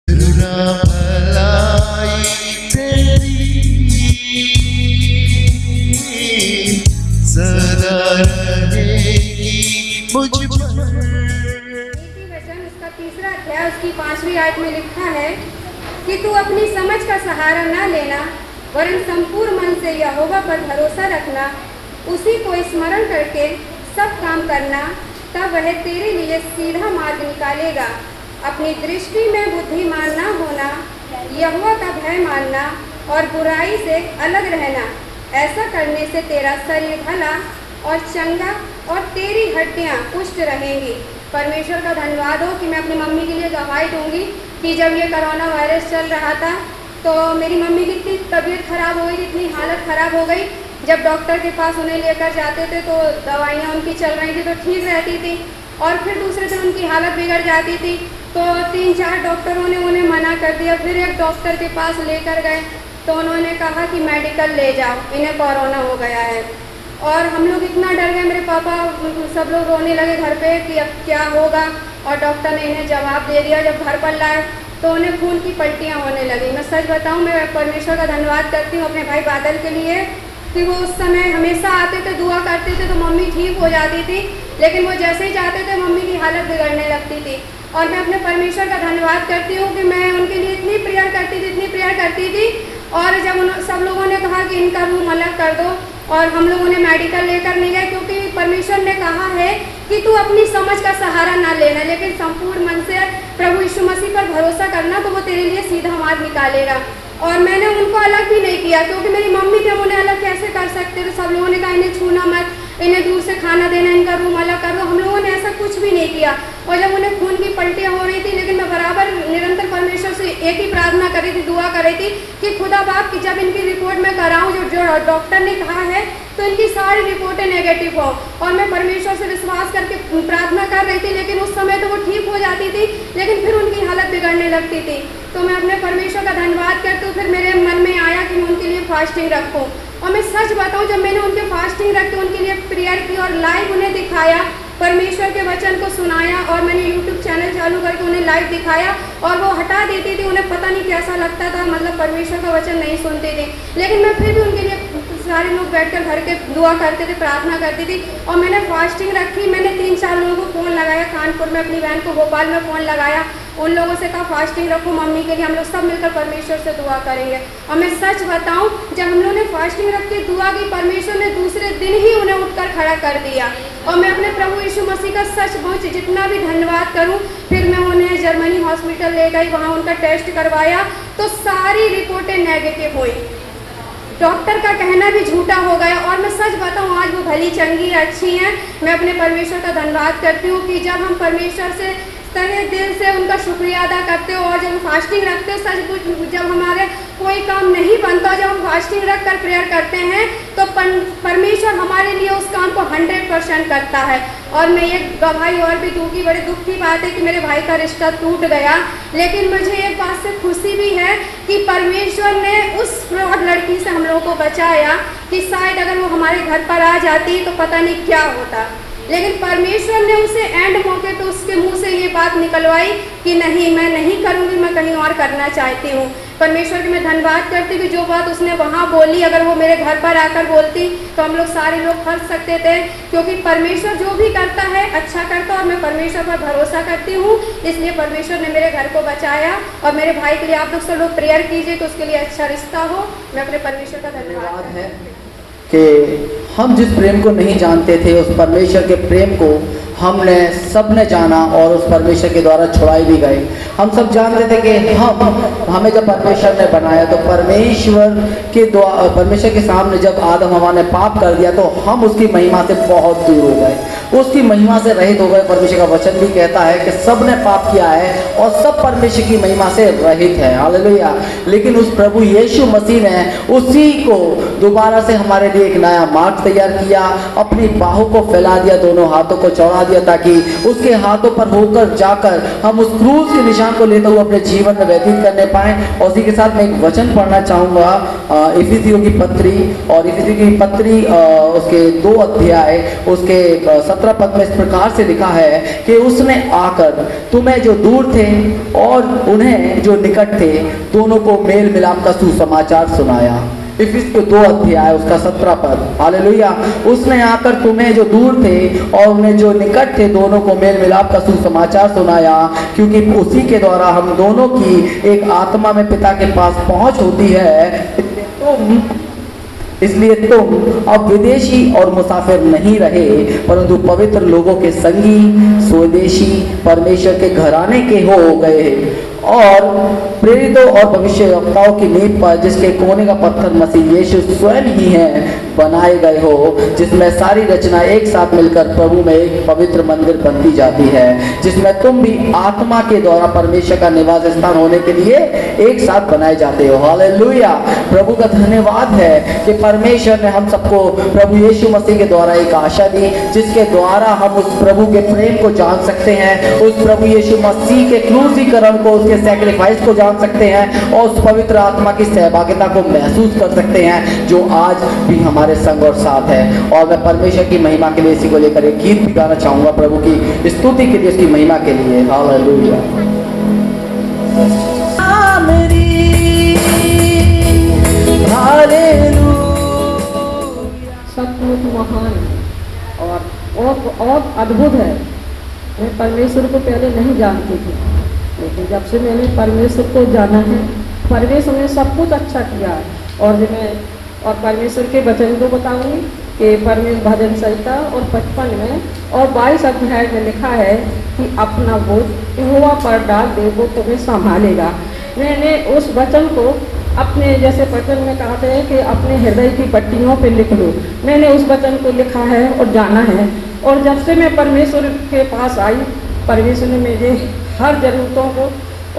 तीसरा अध्याय उसकी 5वीं आयत में लिखा है कि तू अपनी समझ का सहारा न लेना, वरन संपूर्ण मन से यहोवा पर भरोसा रखना, उसी को स्मरण करके सब काम करना, तब वह तेरे लिए सीधा मार्ग निकालेगा। अपनी दृष्टि में बुद्धिमान न होना, यहोवा का भय मानना और बुराई से अलग रहना। ऐसा करने से तेरा शरीर भला और चंगा और तेरी हड्डियां पुष्ट रहेंगी। परमेश्वर का धन्यवाद हो कि मैं अपनी मम्मी के लिए गवाही दूंगी कि जब ये कोरोना वायरस चल रहा था तो मेरी मम्मी की इतनी तबीयत खराब हो गई, इतनी हालत खराब हो गई। जब डॉक्टर के पास उन्हें लेकर जाते थे तो दवाइयाँ उनकी चल रही थी तो ठीक रहती थी, और फिर दूसरे दिन उनकी हालत बिगड़ जाती थी तो 3-4 डॉक्टरों ने उन्हें मना कर दिया। फिर एक डॉक्टर के पास लेकर गए तो उन्होंने कहा कि मेडिकल ले जाओ, इन्हें कोरोना हो गया है। और हम लोग इतना डर गए, मेरे पापा सब लोग रोने लगे घर पे कि अब क्या होगा। और डॉक्टर ने इन्हें जवाब दे दिया। जब घर पर लाए तो उन्हें खून की पलटियाँ होने लगी। मैं सच बताऊं, मैं परमेश्वर का धन्यवाद करती हूँ अपने भाई बादल के लिए कि वो उस समय हमेशा आते थे, दुआ करते थे तो मम्मी ठीक हो जाती थी, लेकिन वो जैसे ही जाते थे मम्मी की हालत बिगड़ने लगती थी। और मैं अपने परमेश्वर का धन्यवाद करती हूँ कि मैं उनके लिए इतनी प्रेयर करती थी। और जब सब लोगों ने कहा कि इनका रूम अलग कर दो और हम लोग उन्हें मेडिकल लेकर नहीं गए, क्योंकि परमेश्वर ने कहा है कि तू अपनी समझ का सहारा ना लेना, लेकिन संपूर्ण मन से प्रभु यीशु मसीह पर भरोसा करना, तो वो तेरे लिए सीधा मार्ग निकालेगा। और मैंने उनको अलग भी नहीं किया, क्योंकि मेरी मम्मी थे, उन्हें अलग कैसे कर सकते थे। सब लोगों ने कहा इन्हें छूना मत, इन्हें दूर से खाना देना, इनका रूम अलग कर दो। हम लोगों ने ऐसा कुछ भी नहीं किया। और जब उन्हें खून की पलटियाँ हो रही थी, लेकिन मैं बराबर निरंतर परमेश्वर से एक ही प्रार्थना कर रही थी, दुआ कर रही थी कि खुदा बाप की जब इनकी रिपोर्ट मैं कराऊँ जो डॉक्टर ने कहा है तो इनकी सारी रिपोर्टें नेगेटिव हो। और मैं परमेश्वर से विश्वास करके प्रार्थना कर रही थी, लेकिन उस समय तो वो ठीक हो जाती थी, लेकिन फिर उनकी हालत बिगड़ने लगती थी। तो मैं अपने परमेश्वर का धन्यवाद करती हूँ। फिर मेरे मन में आया कि मैं उनके लिए फास्टिंग रखूँ। और मैं सच बताऊँ, जब मैंने उनके फास्टिंग रख के उनके लिए प्रेयर की और लाइव उन्हें दिखाया, परमेश्वर के वचन को सुनाया, और मैंने यूट्यूब चैनल चालू करके उन्हें लाइव दिखाया, और वो हटा देती थी, उन्हें पता नहीं कैसा लगता था, मतलब परमेश्वर का वचन नहीं सुनती थी। लेकिन मैं फिर भी उनके लिए सारे लोग बैठकर घर के दुआ करते थे, प्रार्थना करती थी। और मैंने फास्टिंग रखी। मैंने 3-4 लोगों को फ़ोन लगाया, कानपुर में अपनी बहन को, भोपाल में फ़ोन लगाया, उन लोगों से कहा फास्टिंग रखो मम्मी के लिए, हम लोग सब मिलकर परमेश्वर से दुआ करेंगे। और मैं सच बताऊं, जब हम लोगों ने फास्टिंग रख के दुआ की, परमेश्वर ने दूसरे दिन ही उन्हें उठकर खड़ा कर दिया। और मैं अपने प्रभु यीशु मसीह का सच बहुत जितना भी धन्यवाद करूं। फिर मैं उन्हें जर्मनी हॉस्पिटल ले गई, वहाँ उनका टेस्ट करवाया तो सारी रिपोर्टें नेगेटिव हुई। डॉक्टर का कहना भी झूठा हो गया। और मैं सच बताऊं, आज वो भली चंगी अच्छी हैं। मैं अपने परमेश्वर का धन्यवाद करती हूँ कि जब हम परमेश्वर से तहे दिल से उनका शुक्रिया अदा करते हो, और जब हम फास्टिंग रखते हो, सच कुछ जब हमारे कोई काम नहीं बनता, जब हम फास्टिंग रख कर प्रेयर करते हैं तो परमेश्वर हमारे लिए उस काम को 100% करता है। और मैं एक गवाही और भी दूंगी, बड़ी दुख की बात है कि मेरे भाई का रिश्ता टूट गया, लेकिन मुझे एक बात से खुशी भी है कि परमेश्वर ने उस फ्रॉड लड़की से हम लोगों को बचाया कि शायद अगर वो हमारे घर पर आ जाती तो पता नहीं क्या होता। लेकिन परमेश्वर ने उसे एंड मौके तो उसके मुंह से ये बात निकलवाई कि नहीं, मैं नहीं करूँगी, मैं कहीं और करना चाहती हूँ। परमेश्वर की मैं धन्यवाद करती कि जो बात उसने वहाँ बोली, अगर वो मेरे घर पर आकर बोलती तो हम लोग सारे लोग फंस सकते थे, क्योंकि परमेश्वर जो भी करता है अच्छा करता है, और मैं परमेश्वर पर भरोसा करती हूँ। इसलिए परमेश्वर ने मेरे घर को बचाया। और मेरे भाई के लिए आप लोग सब लोग प्रेयर कीजिए तो उसके लिए अच्छा रिश्ता हो। मैं अपने परमेश्वर का धन्यवाद है कि हम जिस प्रेम को नहीं जानते थे, उस परमेश्वर के प्रेम को हमने सबने जाना और उस परमेश्वर के द्वारा छुड़ाए भी गए। हम सब जानते थे कि हमें जब परमेश्वर ने बनाया तो परमेश्वर के सामने जब आदम हवा ने पाप कर दिया तो हम उसकी महिमा से बहुत दूर हो गए, उसकी महिमा से रहित हो गए। परमेश्वर का वचन भी कहता है कि सब ने पाप किया है और सब परमेश्वर की महिमा से रहित है। हालेलुया। लेकिन उस प्रभु यीशु मसीह ने उसी को दोबारा से हमारे लिए एक नया मार्ग तैयार किया, अपनी बाहों को फैला दिया, दोनों हाथों को चौड़ा दिया, ताकि उसके हाथों पर होकर जाकर हम उस क्रूस के निशान को लेते हुए अपने जीवन में व्यतीत करने पाए। और उसी के साथ मैं एक वचन पढ़ना चाहूँगा, इफिसियों की पत्री, और इफिसियों की पत्री उसके 2 अध्याय उसके 17 पद में इस प्रकार से लिखा है कि उसने आकर तुम्हें जो दूर थे और उन्हें जो निकट थे दोनों को मेल मिलाप का सुसमाचार सुनाया। इफिस के 2 अध्याय उसका 17 पद। हालेलुया। उसने आकर तुम्हें जो दूर थे और उन्हें जो निकट थे दोनों को मेल मिलाप का सुसमाचार सुनाया, क्योंकि उसी के द्वारा हम दोनों की एक आत्मा में पिता के पास पहुंच होती है। इसलिए तुम अब विदेशी और मुसाफिर नहीं रहे, परंतु पवित्र लोगों के संगी, स्वदेशी, परमेश्वर के घराने के हो गए और प्रेरितों और भविष्यवक्ताओं की नींव पर, जिसके कोने का पत्थर मसीह यीशु स्वयं ही है, बनाए गए हो, जिसमें सारी रचना एक साथ मिलकर प्रभु में एक पवित्र मंदिर बनती जाती है, जिसमें तुम भी आत्मा के द्वारा परमेश्वर का निवास स्थान होने के लिए एक साथ बनाए जाते हो। हालेलुया। प्रभु का धन्यवाद है कि परमेश्वर ने हम सबको प्रभु यीशु मसीह के द्वारा एक आशा दी, जिसके द्वारा हम उस प्रभु के प्रेम को जान सकते हैं, उस प्रभु यीशु मसीह के क्रूसीकरण को, उसके सैक्रिफाइस को जान सकते हैं और उस पवित्र आत्मा की सहभागिता को महसूस कर सकते हैं जो आज भी हमारे संग और साथ है। और मैं परमेश्वर की महिमा के लिए इसी को लेकर एक गीत भी गाना चाहूंगा, प्रभु की स्तुति के लिए, उसकी महिमा के लिए। हालेलुया। सचमुच महान और अद्भुत है। मैं परमेश्वर को पहले नहीं जानती थी, लेकिन जब से मैंने परमेश्वर को जाना है, परमेश्वर ने सब कुछ अच्छा किया है। और परमेश्वर के वचन को बताऊंगी कि परमेश्वर भजन संहिता और 55 में और 22 अध्याय में लिखा है कि अपना बोझ यहोवा पर डाल दे, वो तुम्हें संभालेगा। मैंने उस वचन को अपने, जैसे वचन में कहते हैं कि अपने हृदय की पट्टियों पे लिख लो, मैंने उस वचन को लिखा है और जाना है। और जब से मैं परमेश्वर के पास आई, परमेश्वर ने मुझे हर ज़रूरतों को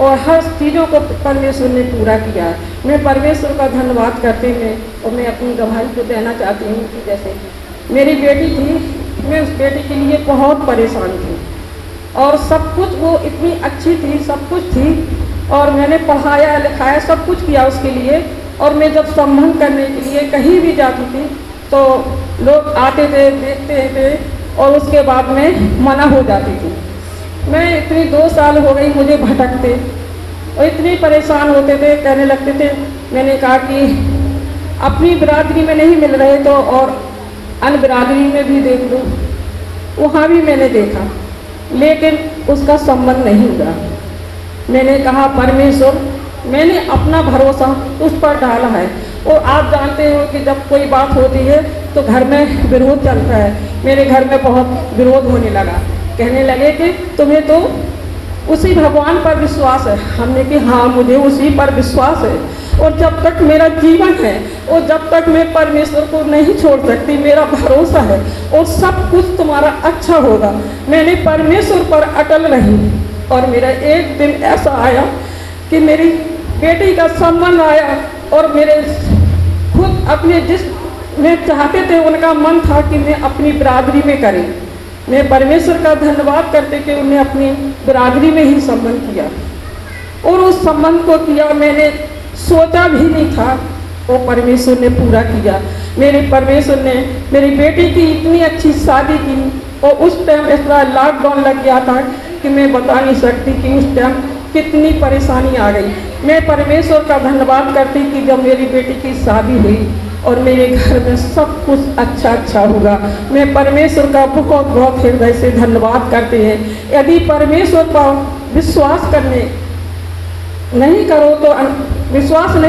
और हर चीज़ों को परमेश्वर ने पूरा किया। मैं परमेश्वर का धन्यवाद करते हुए और मैं अपनी गवाही को देना चाहती हूँ कि जैसे मेरी बेटी थी, मैं उस बेटी के लिए बहुत परेशान थी और सब कुछ वो इतनी अच्छी थी, सब कुछ थी और मैंने पढ़ाया लिखाया सब कुछ किया उसके लिए। और मैं जब संबंध करने के लिए कहीं भी जाती थी तो लोग आते थे, देखते थे और उसके बाद में मना हो जाती थी। मैं इतनी 2 साल हो गई मुझे भटकते और इतनी परेशान होते थे, कहने लगते थे। मैंने कहा कि अपनी बिरादरी में नहीं मिल रहे तो और अन्य बिरादरी में भी देख लो, वहाँ भी मैंने देखा लेकिन उसका संबंध नहीं हुआ। मैंने कहा परमेश्वर, मैंने अपना भरोसा उस पर डाला है। और आप जानते हो कि जब कोई बात होती है तो घर में विरोध चलता है। मेरे घर में बहुत विरोध होने लगा, कहने लगे कि तुम्हें तो उसी भगवान पर विश्वास है। हमने कि हाँ, मुझे उसी पर विश्वास है और जब तक मेरा जीवन है और जब तक मैं परमेश्वर को नहीं छोड़ सकती, मेरा भरोसा है और सब कुछ तुम्हारा अच्छा होगा। मैंने परमेश्वर पर अटल रही और मेरा एक दिन ऐसा आया कि मेरी बेटी का संबंध आया और मेरे खुद अपने जिस में चाहते थे उनका मन था कि मैं अपनी बिरादरी में करें। मैं परमेश्वर का धन्यवाद करते कि उन्हें अपनी बिरादरी में ही संबंध किया और उस संबंध को किया। मैंने सोचा भी नहीं था वो परमेश्वर ने पूरा किया। मेरे परमेश्वर ने मेरी बेटी की इतनी अच्छी शादी की और उस टाइम ऐसा लॉकडाउन लग गया था कि मैं बता नहीं सकती कि उस टाइम कितनी परेशानी आ गई। मैं परमेश्वर का धन्यवाद करती कि जब मेरी बेटी की शादी हुई और मेरे घर में सब कुछ अच्छा हुआ। मैं परमेश्वर का बहुत बहुत हृदय से धन्यवाद करते हैं। यदि परमेश्वर पर विश्वास नहीं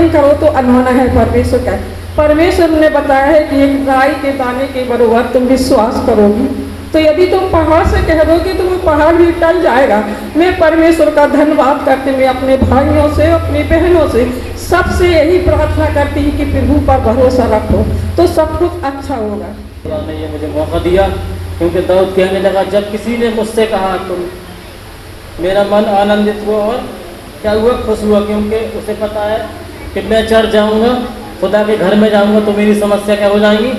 करो तो अनहोना है परमेश्वर का। परमेश्वर ने बताया है कि एक गाय के दाने के बराबर तुम विश्वास करोगी तो यदि तुम पहाड़ से कह दोगे तो वो पहाड़ भी टल जाएगा। मैं परमेश्वर का धन्यवाद करते हुए अपने भाइयों से, अपनी बहनों से, सबसे यही प्रार्थना करती हूँ कि प्रभु पर भरोसा रखो तो सब कुछ अच्छा होगा। ने ये मुझे मौका दिया क्योंकि दाऊद कहने लगा, जब किसी ने मुझसे कहा तुम, मेरा मन आनंदित हुआ और क्या हुआ, खुश हुआ, क्योंकि उसे पता है कि मैं चढ़ जाऊँगा, खुदा के घर में जाऊँगा तो मेरी समस्या क्या हो जाएंगी,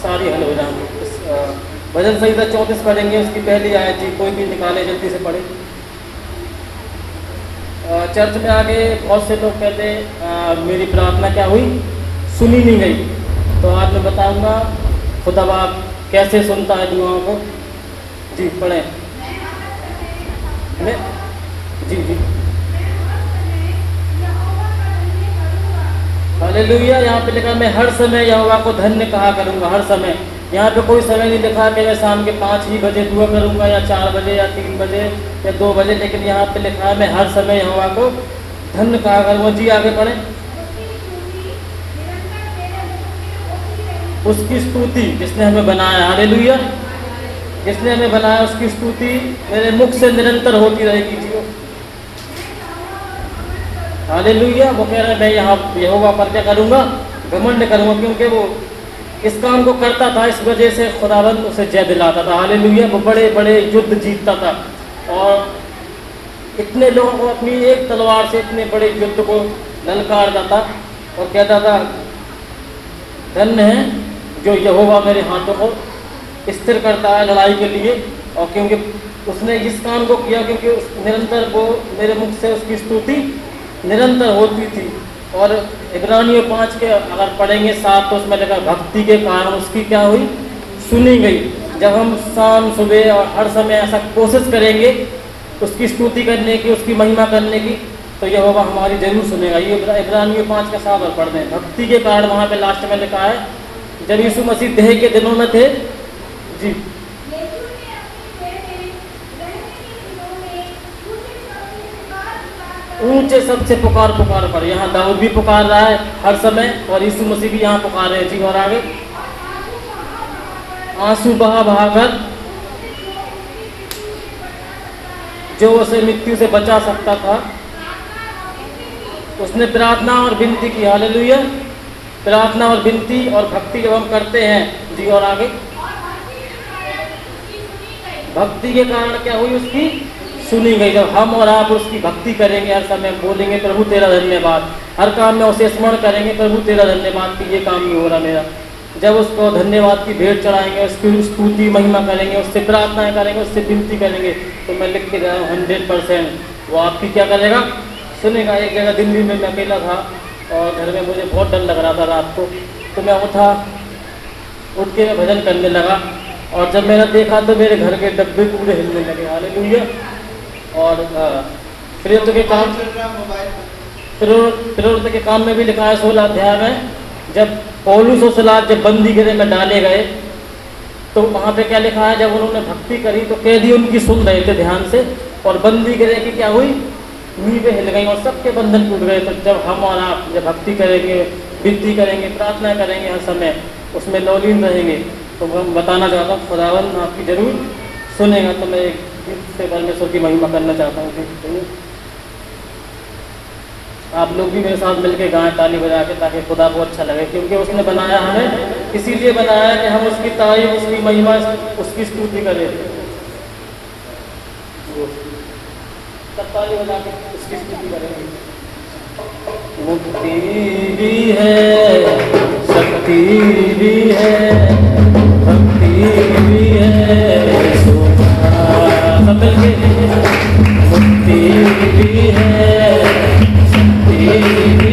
सारी हल हो जाएंगी। भजन संहिता 34 पढ़ेंगे, उसकी पहली आयत जी, कोई भी निकाले जल्दी से पढ़े। चर्च में आके बहुत से लोग कहते मेरी प्रार्थना क्या हुई, सुनी नहीं गई। तो आज मैं बताऊंगा खुदा बाप कैसे सुनता है दुआओं को। जी पढ़ें। मैं जी जी हालेलुया। यहाँ पे लिखा मैं हर समय यहोवा को धन्य कहा करूँगा, हर समय। यहाँ पे कोई समय नहीं लिखा कि मैं शाम के 5 ही बजे दुआ करूँगा या 4 बजे या 3 बजे या 2 बजे, लेकिन यहाँ पे लिखा है मैं हर समय यहोवा को धन्य कहा करूँगा। जी आगे पढ़ें। उसकी स्तुति जिसने हमें बनाया, हालेलुया, जिसने हमें बनाया उसकी स्तुति मेरे मुख से निरंतर होती रहेगी। जी हालेलुया। वो कह रहे हैं मैं यहाँ यहोवा पर क्या करूँगा, घमंड करूँगा, क्योंकि वो इस काम को करता था, इस वजह से खुदावंद उसे जय दिलाता था। हालेलुया। वो बड़े बड़े युद्ध जीतता था और इतने लोगों को अपनी एक तलवार से इतने बड़े युद्ध को ललकारता था और कहता था धन्य है जो यहोवा मेरे हाथों को स्थिर करता है लड़ाई के लिए। और क्योंकि उसने इस काम को किया, क्योंकि निरंतर वो मेरे मुख से उसकी स्तुति निरंतर होती थी। और इब्रानियों 5 के अगर पढ़ेंगे 7 तो उसमें लिखा भक्ति के कारण उसकी क्या हुई, सुनी गई। जब हम शाम सुबह और हर समय ऐसा कोशिश करेंगे उसकी स्तुति करने की, उसकी महिमा करने की, तो यहोवा हमारी जरूर सुनेगा। ये इब्रानियों 5 का 7 और पढ़ दें। भक्ति के कारण वहाँ पे लास्ट में लिखा है जब यीशु मसीह देह के दिनों में थे। जी ऊंचे सबसे पुकार पर, यहाँ दाऊद भी पुकार रहा है हर समय और यीशु मसीह भी यहाँ पुकार रहे हैं। जी और आगे आंसू बहा कर जो उसे मृत्यु से बचा सकता था उसने प्रार्थना और विनती की। हालेलुया। प्रार्थना और विनती और भक्ति जब हम करते हैं, जी और आगे भक्ति के कारण क्या हुई, उसकी सुनी गई। जब हम और आप उसकी भक्ति करेंगे, हर समय बोलेंगे प्रभु तेरा धन्यवाद, हर काम में उसे स्मरण करेंगे प्रभु तेरा धन्यवाद कि ये काम नहीं हो रहा मेरा। जब उसको धन्यवाद की भेंट चढ़ाएंगे, उसकी स्तुति महिमा करेंगे, उससे प्रार्थनाएं करेंगे, उससे विनती करेंगे, तो मैं लिख के गया हूँ 100% वो आपकी क्या करेगा, सुनेगा। एक जगह दिल्ली में मैं अकेला था और घर में मुझे बहुत डर लग रहा था रात को, तो मैं उठ के मैं भजन करने लगा और जब मैंने देखा तो मेरे घर के डब्बे पूरे हिलने लगे। हालेलुया। और प्रेरित के काम में भी लिखा है 16 अध्याय में, जब पौलुस और सिलास जब बंदी गृह में डाले गए तो वहाँ पे क्या लिखा है, जब उन्होंने भक्ति करी तो कैदी उनकी सुन रहे थे ध्यान से और बंदी गृह की क्या हुई, नींवें हिल गई और सबके बंधन टूट गए। तो जब हम और आप जब भक्ति करेंगे, विनती करेंगे, प्रार्थना करेंगे, हर समय उसमें लौलीन रहेंगे, तो मैं बताना चाहता हूँ खुदावंद आपकी जरूर सुनेगा। तो मैं एक गीत से परमेश्वर की महिमा करना चाहता हूँ। आप लोग भी मेरे साथ मिलके गाएं ताली बजा के, ताकि खुदा को अच्छा लगे, क्योंकि उसने बनाया हमें इसीलिए बनाया कि हम उसकी तारीफ, उसकी महिमा, उसकी स्तुति करें। तब ताली बजा के उसकी स्तुति करेंगे। मुक्ति भी है, शक्ति भी है, भक्ति भी है, सब मिलके मुक्ति भी है, शक्ति भी